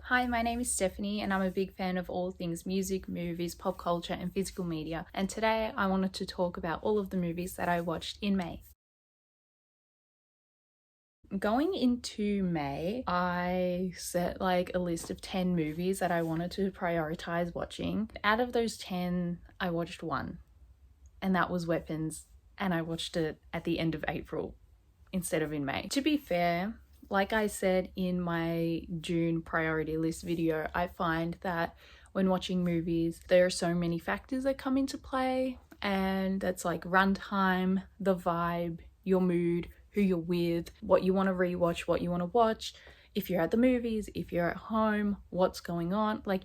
Hi, my name is Stephanie and I'm a big fan of all things music, movies, pop culture and physical media, and today I wanted to talk about all of the movies that I watched in May. Going into May, I set like a list of 10 movies that I wanted to prioritize watching. Out of those 10, I watched one, and that was Weapons, and I watched it at the end of April instead of in May. To be fair, like I said in my June priority list video, I find that when watching movies, there are so many factors that come into play, and that's like runtime, the vibe, your mood, who you're with, what you want to rewatch, what you want to watch, if you're at the movies, if you're at home, what's going on, like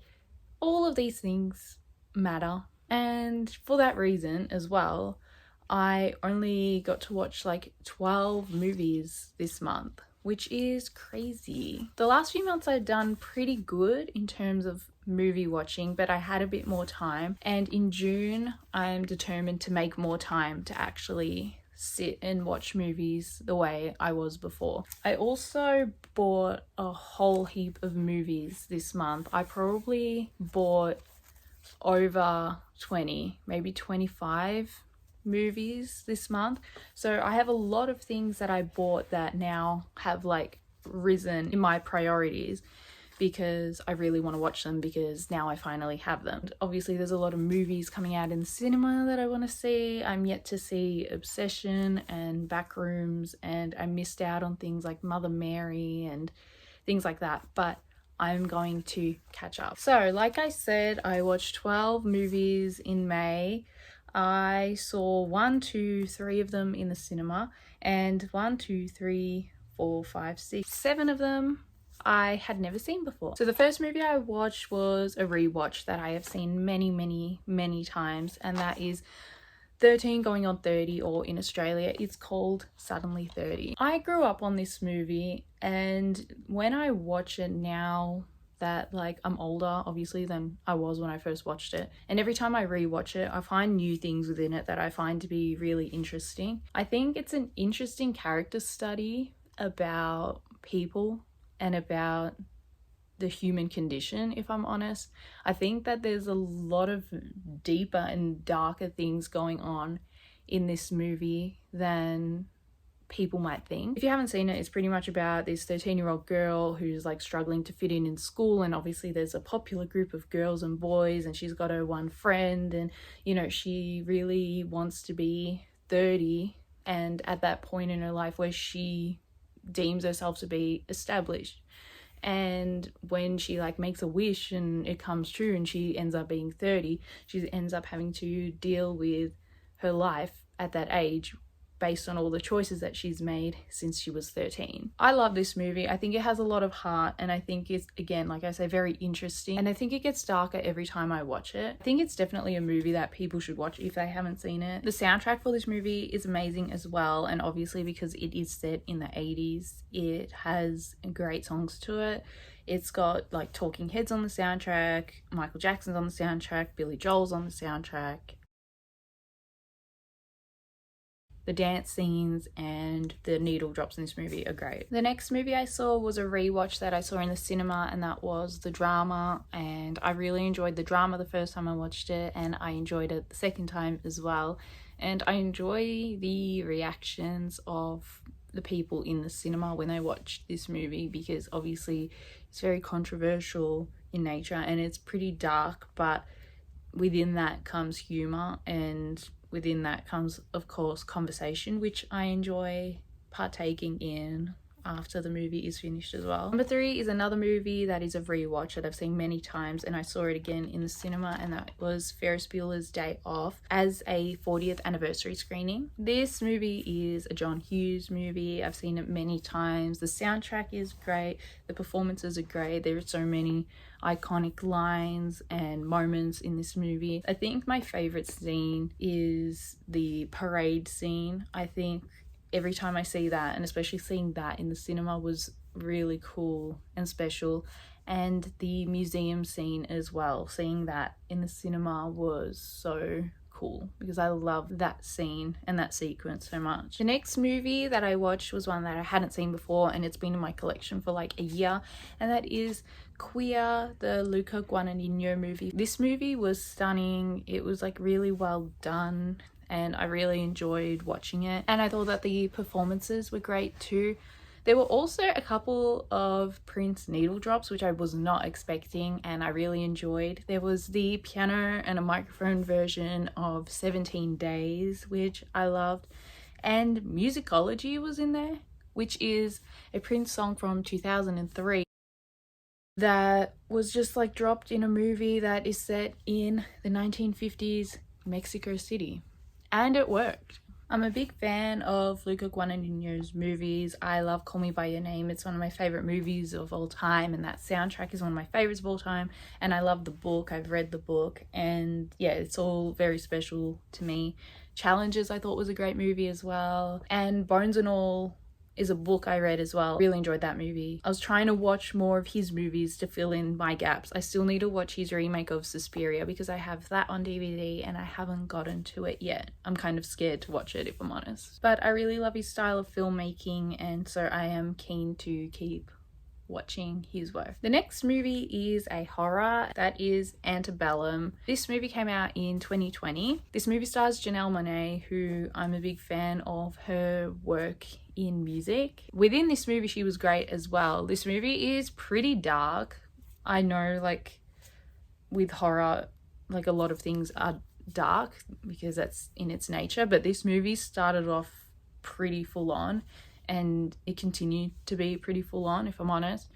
all of these things matter. And for that reason as well, I only got to watch like 12 movies this month, which is crazy. The last few months I've done pretty good in terms of movie watching, but I had a bit more time, and in June I'm determined to make more time to actually sit and watch movies the way I was before. I also bought a whole heap of movies this month. I probably bought over 20, maybe 25 movies this month. So I have a lot of things that I bought that now have like risen in my priorities because I really want to watch them because now I finally have them. Obviously there's a lot of movies coming out in the cinema that I want to see. I'm yet to see Obsession and Backrooms, and I missed out on things like Mother Mary and things like that, but I'm going to catch up. So like I said, I watched 12 movies in May. I saw 1, 2, 3 of them in the cinema, and 1, 2, 3, 4, 5, 6, 7 of them I had never seen before. So the first movie I watched was a rewatch that I have seen many times, and that is 13 going on 30, or in Australia it's called Suddenly 30. I grew up on this movie, and when I watch it now that like I'm older obviously than I was when I first watched it, and every time I rewatch it I find new things within it that I find to be really interesting. I think it's an interesting character study about people and about the human condition, if I'm honest. I think that there's a lot of deeper and darker things going on in this movie than people might think. If you haven't seen it, it's pretty much about this 13-year-old girl who's like struggling to fit in school, and obviously there's a popular group of girls and boys, and she's got her one friend, and you know, she really wants to be 30 and at that point in her life where she deems herself to be established. And when she like makes a wish and it comes true and she ends up being 30, she ends up having to deal with her life at that age based on all the choices that she's made since she was 13. I love this movie. I think it has a lot of heart, and I think it's, again, like I say, very interesting, and I think it gets darker every time I watch it. I think it's definitely a movie that people should watch if they haven't seen it. The soundtrack for this movie is amazing as well, and obviously because it is set in the 80s, it has great songs to it. It's got like Talking Heads on the soundtrack, Michael Jackson's on the soundtrack, Billy Joel's on the soundtrack. The dance scenes and the needle drops in this movie are great. The next movie I saw was a rewatch that I saw in the cinema, and that was The Drama, and I really enjoyed The Drama the first time I watched it, and I enjoyed it the second time as well. And I enjoy the reactions of the people in the cinema when they watch this movie, because obviously it's very controversial in nature and it's pretty dark, but within that comes humor, and within that comes, of course, conversation, which I enjoy partaking in after the movie is finished as well. Number 3 is another movie that is a rewatch that I've seen many times, and I saw it again in the cinema, and that was Ferris Bueller's Day Off as a 40th anniversary screening. This movie is a John Hughes movie. I've seen it many times. The soundtrack is great. The performances are great. There are so many iconic lines and moments in this movie. I think my favorite scene is the parade scene. I think every time I see that, and especially seeing that in the cinema, was really cool and special. And the museum scene as well, seeing that in the cinema was so cool because I love that scene and that sequence so much. The next movie that I watched was one that I hadn't seen before, and it's been in my collection for like a year, and that is Queer, the Luca Guadagnino movie. This movie was stunning. It was like really well done and I really enjoyed watching it. And I thought that the performances were great too. There were also a couple of Prince needle drops, which I was not expecting and I really enjoyed. There was the piano and a microphone version of 17 Days, which I loved. And Musicology was in there, which is a Prince song from 2003 that was just like dropped in a movie that is set in the 1950s Mexico City. And it worked. I'm a big fan of Luca Guadagnino's movies. I love Call Me By Your Name. It's one of my favorite movies of all time, and that soundtrack is one of my favorites of all time. And I love the book. I've read the book, and yeah, it's all very special to me. Challenges I thought was a great movie as well. And Bones and All is a book I read as well. Really enjoyed that movie. I was trying to watch more of his movies to fill in my gaps. I still need to watch his remake of Suspiria because I have that on DVD and I haven't gotten to it yet. I'm kind of scared to watch it if I'm honest. But I really love his style of filmmaking, and so I am keen to keep watching his work. The next movie is a horror, that is Antebellum. This movie came out in 2020. This movie stars Janelle Monáe, who I'm a big fan of her work in music. Within this movie she was great as well. This movie is pretty dark. I know like with horror like a lot of things are dark because that's in its nature, but this movie started off pretty full on and it continued to be pretty full on if I'm honest.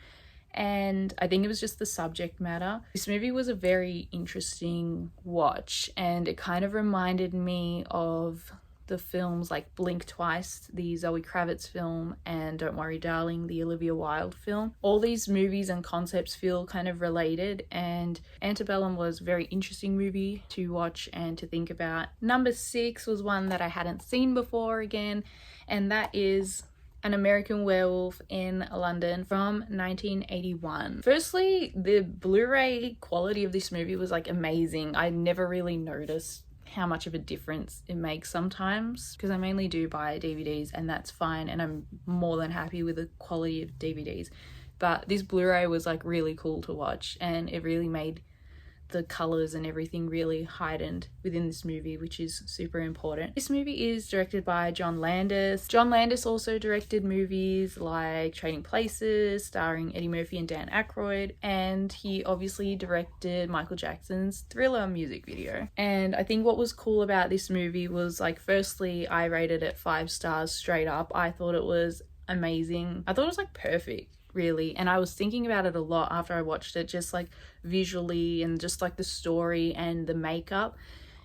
And I think it was just the subject matter. This movie was a very interesting watch and it kind of reminded me of the films like Blink Twice, the Zoe Kravitz film, and Don't Worry Darling, the Olivia Wilde film. All these movies and concepts feel kind of related, and Antebellum was a very interesting movie to watch and to think about. Number 6 was one that I hadn't seen before again, and that is An American Werewolf in London from 1981. Firstly, the Blu-ray quality of this movie was like amazing. I never really noticed how much of a difference it makes sometimes because I mainly do buy DVDs and that's fine and I'm more than happy with the quality of DVDs, but this Blu-ray was like really cool to watch and it really made the colors and everything really heightened within this movie, which is super important. This movie is directed by John Landis. John Landis also directed movies like Trading Places, starring Eddie Murphy and Dan Aykroyd, and he obviously directed Michael Jackson's Thriller music video. And I think what was cool about this movie was like, firstly, I rated it 5 stars straight up. I thought it was amazing. I thought it was like perfect, really, and I was thinking about it a lot after I watched it, just like visually and just like the story and the makeup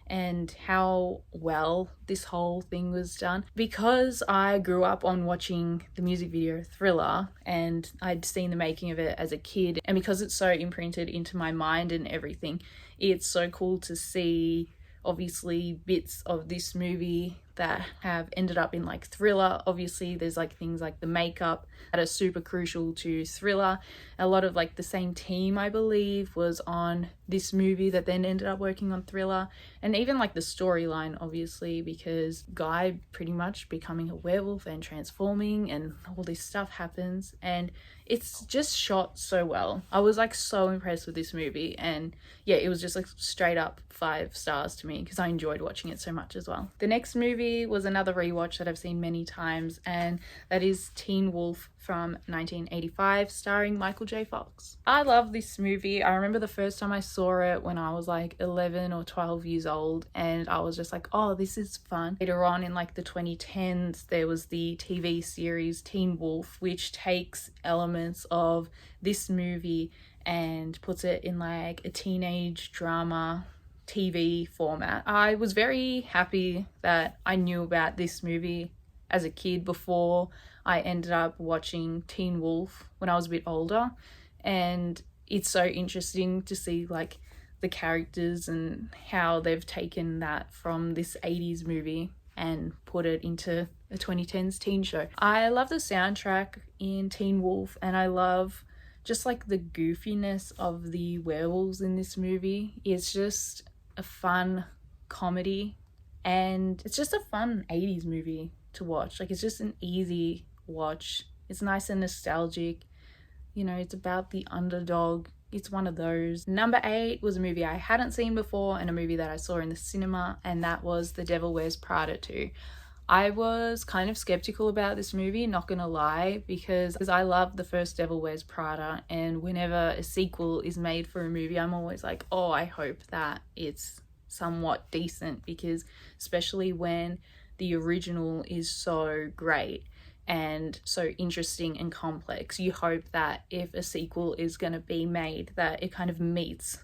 and how well this whole thing was done. Because I grew up on watching the music video Thriller and I'd seen the making of it as a kid, and because it's so imprinted into my mind and everything, it's so cool to see obviously bits of this movie that have ended up in like Thriller. Obviously there's like things like the makeup that are super crucial to Thriller. A lot of like the same team I believe was on this movie that then ended up working on Thriller, and even like the storyline obviously, because Guy pretty much becoming a werewolf and transforming and all this stuff happens, and it's just shot so well. I was like so impressed with this movie, and yeah, it was just like straight up 5 stars to me because I enjoyed watching it so much as well. The next movie was another rewatch that I've seen many times, and that is Teen Wolf from 1985, starring Michael J. Fox. I love this movie. I remember the first time I saw it when I was like 11 or 12 years old, and I was just like, oh, this is fun. Later on in like the 2010s, there was the TV series Teen Wolf, which takes elements of this movie and puts it in like a teenage drama TV format. I was very happy that I knew about this movie as a kid before I ended up watching Teen Wolf when I was a bit older, and it's so interesting to see like the characters and how they've taken that from this 80s movie and put it into a 2010s teen show. I love the soundtrack in Teen Wolf, and I love just like the goofiness of the werewolves in this movie. It's just a fun comedy and it's just a fun 80s movie to watch. Like, it's just an easy watch. It's nice and nostalgic. You know, it's about the underdog. It's one of those. Number 8 was a movie I hadn't seen before and a movie that I saw in the cinema, and that was The Devil Wears Prada 2. I was kind of skeptical about this movie, not gonna lie, because I love the first Devil Wears Prada, and whenever a sequel is made for a movie, I'm always like, oh, I hope that it's somewhat decent, because especially when the original is so great and so interesting and complex, you hope that if a sequel is going to be made, that it kind of meets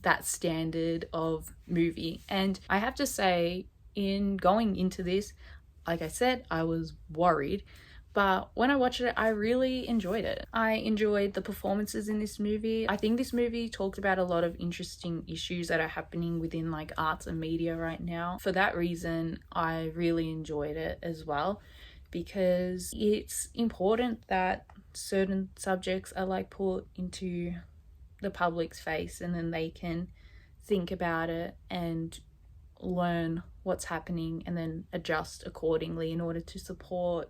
that standard of movie. And I have to say, in going into this, like I said, I was worried, but when I watched it, I really enjoyed it. I enjoyed the performances in this movie. I think this movie talked about a lot of interesting issues that are happening within like arts and media right now. For that reason, I really enjoyed it as well, because it's important that certain subjects are like put into the public's face, and then they can think about it and learn what's happening and then adjust accordingly in order to support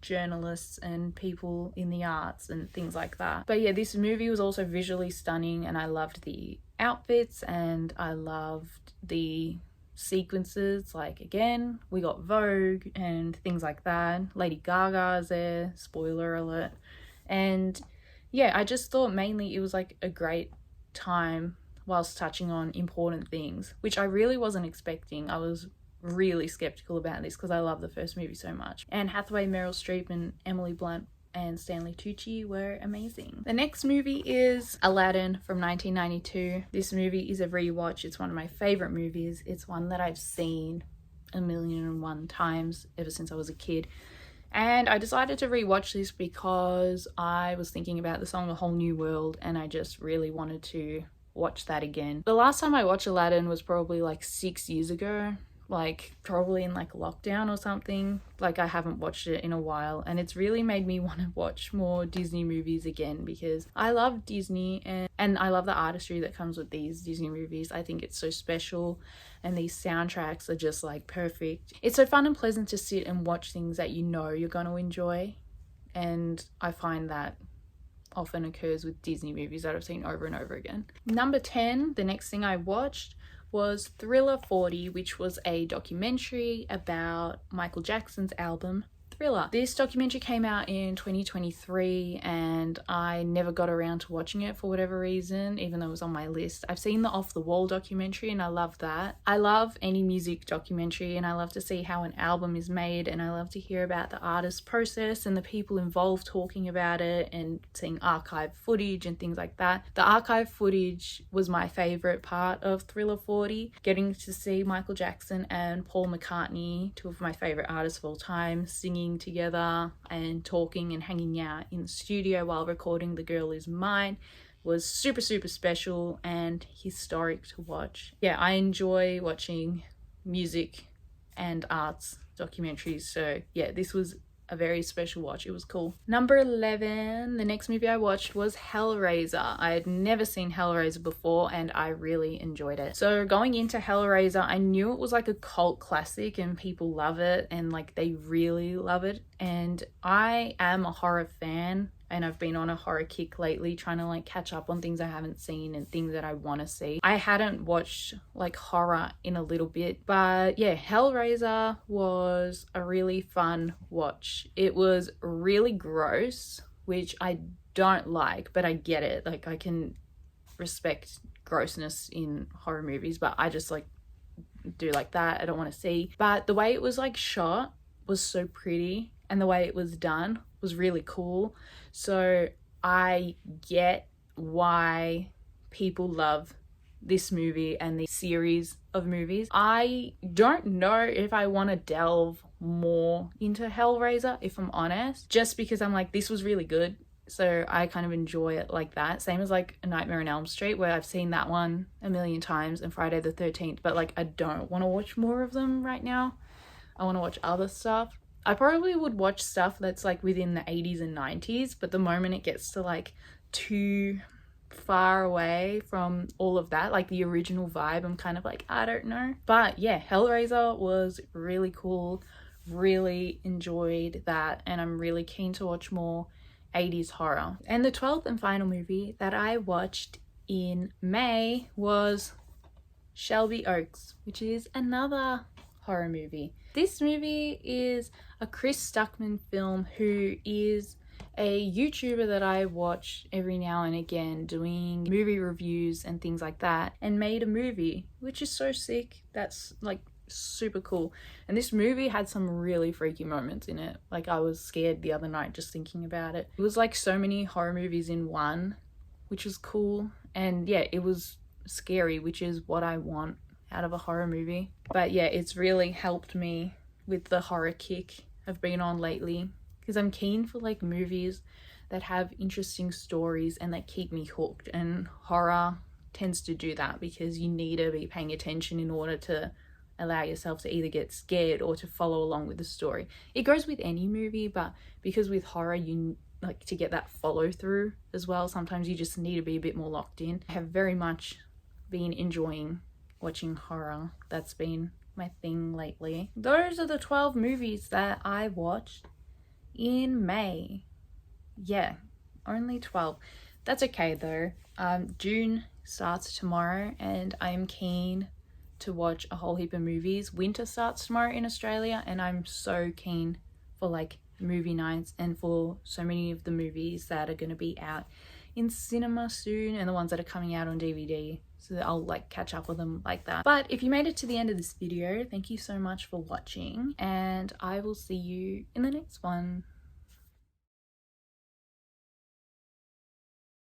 journalists and people in the arts and things like that. But yeah, this movie was also visually stunning, and I loved the outfits and I loved the sequences. Like, again, we got Vogue and things like that. Lady Gaga's there, spoiler alert. And yeah, I just thought mainly it was like a great time whilst touching on important things, which I really wasn't expecting. I was really skeptical about this because I love the first movie so much. Anne Hathaway, Meryl Streep and Emily Blunt and Stanley Tucci were amazing. The next movie is Aladdin from 1992. This movie is a rewatch. It's one of my favorite movies. It's one that I've seen 1,000,001 times ever since I was a kid. And I decided to rewatch this because I was thinking about the song A Whole New World, and I just really wanted to watch that again. The last time I watched Aladdin was probably like 6 years ago, like probably in like lockdown or something. Like, I haven't watched it in a while, and it's really made me want to watch more Disney movies again, because I love Disney and I love the artistry that comes with these Disney movies. I think it's so special, and these soundtracks are just like perfect. It's so fun and pleasant to sit and watch things that you know you're going to enjoy, and I find that often occurs with Disney movies that I've seen over and over again. Number 10, the next thing I watched was Thriller 40, which was a documentary about Michael Jackson's album Thriller. This documentary came out in 2023 and I never got around to watching it for whatever reason, even though it was on my list. I've seen the Off the Wall documentary and I love that. I love any music documentary, and I love to see how an album is made, and I love to hear about the artist's process and the people involved talking about it and seeing archive footage and things like that. The archive footage was my favorite part of Thriller 40, getting to see Michael Jackson and Paul McCartney, two of my favorite artists of all time, singing together and talking and hanging out in the studio while recording The Girl Is Mine was super special and historic to watch. Yeah, I enjoy watching music and arts documentaries, so yeah, this was a very special watch. It was cool. Number 11, the next movie I watched was Hellraiser. I had never seen Hellraiser before and I really enjoyed it. So going into Hellraiser, I knew it was like a cult classic and people love it and like they really love it. And I am a horror fan, and I've been on a horror kick lately, trying to like catch up on things I haven't seen and things that I want to see. I hadn't watched like horror in a little bit, but yeah, Hellraiser was a really fun watch. It was really gross, which I don't like, but I get it. Like, I can respect grossness in horror movies, but I just like do like that. I don't want to see. But the way it was like shot was so pretty, and the way it was done was really cool. So I get why people love this movie and this series of movies. I don't know if I want to delve more into Hellraiser, if I'm honest, just because I'm like, this was really good, so I kind of enjoy it like that. Same as like A Nightmare on Elm Street, where I've seen that one a million times, and Friday the 13th, but like I don't want to watch more of them right now. I want to watch other stuff. I probably would watch stuff that's like within the 80s and 90s, but the moment it gets to like too far away from all of that, like the original vibe, I'm kind of like, I don't know. But yeah, Hellraiser was really cool. Really enjoyed that, and I'm really keen to watch more. 80s horror. And the 12th and final movie that I watched in May was Shelby Oaks, which is another horror movie. This movie is a Chris Stuckman film, who is a YouTuber that I watch every now and again doing movie reviews and things like that, and made a movie, which is so sick. That's like super cool. And this movie had some really freaky moments in it. Like, I was scared the other night just thinking about it. It was like so many horror movies in one, which was cool. And yeah, it was scary, which is what I want out of a horror movie. But yeah, it's really helped me with the horror kick I've been on lately, because I'm keen for like movies that have interesting stories and that keep me hooked, and horror tends to do that because you need to be paying attention in order to allow yourself to either get scared or to follow along with the story. It goes with any movie, but because with horror you like to get that follow through as well, sometimes you just need to be a bit more locked in. I have very much been enjoying watching horror. That's been my thing lately. Those are the 12 movies that I watched in May. Yeah, only 12. That's okay though. June starts tomorrow and I'm keen to watch a whole heap of movies. Winter starts tomorrow in Australia, and I'm so keen for like movie nights and for so many of the movies that are going to be out in cinema soon and the ones that are coming out on DVD, so that I'll like catch up with them like that. But if you made it to the end of this video, thank you so much for watching, and I will see you in the next one.